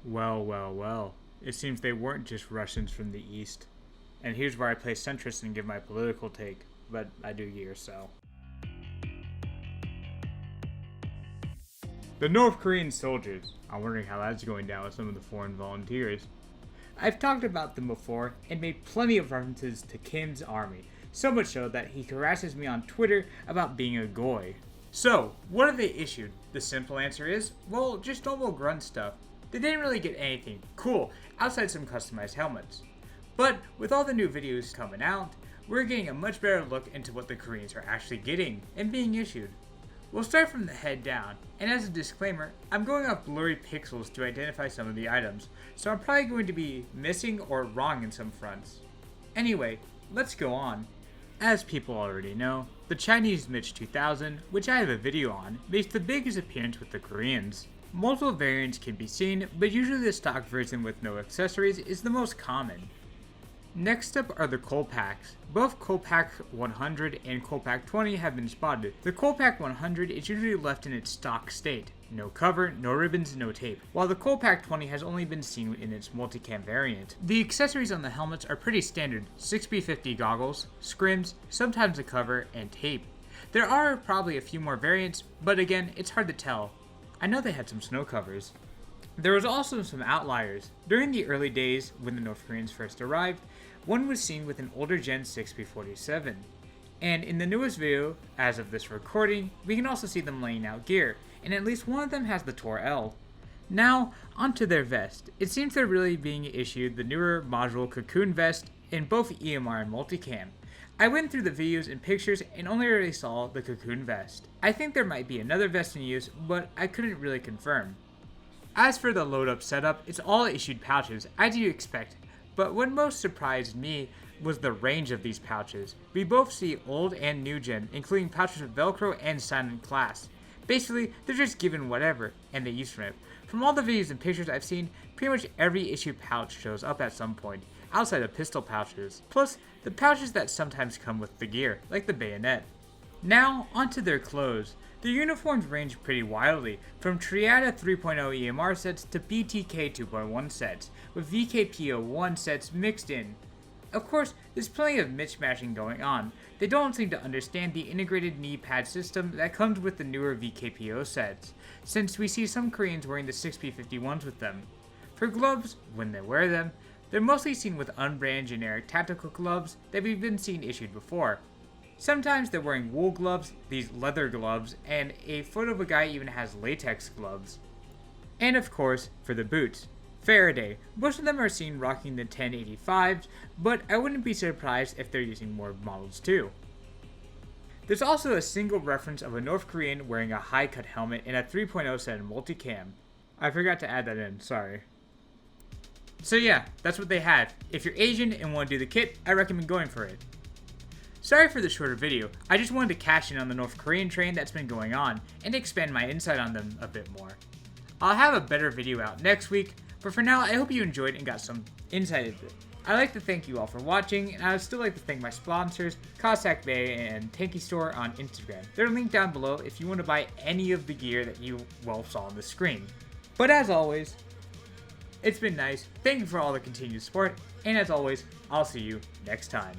Well, well, well. It seems they weren't just Russians from the East. And here's where I play centrist and give my political take, but I do gear, so. The North Korean soldiers. I'm wondering how that's going down with some of the foreign volunteers. I've talked about them before and made plenty of references to Kim's army, so much so that he harasses me on Twitter about being a goy. So, what have they issued? The simple answer is, well, just normal grunt stuff. They didn't really get anything cool outside some customized helmets. But with all the new videos coming out, we're getting a much better look into what the Koreans are actually getting and being issued. We'll start from the head down, and as a disclaimer, I'm going off blurry pixels to identify some of the items, so I'm probably going to be missing or wrong in some fronts. Anyway, let's go on. As people already know, the Chinese MiG 2000, which I have a video on, makes the biggest appearance with the Koreans. Multiple variants can be seen, but usually the stock version with no accessories is the most common. Next up are the Cossack. Both Cossack 100 and Cossack 20 have been spotted. The Cossack 100 is usually left in its stock state. No cover, no ribbons, no tape, while the Cossack 20 has only been seen in its multicam variant. The accessories on the helmets are pretty standard: 6B50 goggles, scrims, sometimes a cover, and tape. There are probably a few more variants, but again, it's hard to tell. I know they had some snow covers. There was also some outliers. During the early days, when the North Koreans first arrived, one was seen with an older Gen 6B47. And in the newest video, as of this recording, we can also see them laying out gear, and at least one of them has the Tor L. Now, onto their vest. It seems they're really being issued the newer module Cocoon vest in both EMR and multicam. I went through the videos and pictures and only really saw the Cocoon vest. I think there might be another vest in use, but I couldn't really confirm. As for the load up setup, it's all issued pouches, as you expect, but what most surprised me was the range of these pouches. We both see old and new gen, including pouches with Velcro and silent clasp. Basically, they're just given whatever, and they use from it. From all the videos and pictures I've seen, pretty much every issued pouch shows up at some point, outside of pistol pouches, plus the pouches that sometimes come with the gear, like the bayonet. Now, onto their clothes. Their uniforms range pretty wildly, from Triada 3.0 EMR sets to BTK 2.1 sets, with VKPO1 sets mixed in. Of course, there's plenty of mishmashing going on. They don't seem to understand the integrated knee pad system that comes with the newer VKPO sets, since we see some Koreans wearing the 6B51s with them. For gloves, when they wear them, they're mostly seen with unbranded generic tactical gloves that we've been seen issued before. Sometimes they're wearing wool gloves, these leather gloves, and a photo of a guy even has latex gloves. And of course, for the boots. Faraday. Most of them are seen rocking the 1085s, but I wouldn't be surprised if they're using more models too. There's also a single reference of a North Korean wearing a high-cut helmet in a 3.0 set in multicam. I forgot to add that in, sorry. So yeah, that's what they have. If you're Asian and want to do the kit, I recommend going for it. Sorry for the shorter video, I just wanted to cash in on the North Korean train that's been going on, and expand my insight on them a bit more. I'll have a better video out next week, but for now I hope you enjoyed and got some insight into it. I'd like to thank you all for watching, and I would still like to thank my sponsors, Cossack Bay and Tanki Store on Instagram. They're linked down below if you want to buy any of the gear that you saw on the screen. But as always, it's been nice, thank you for all the continued support, and as always, I'll see you next time.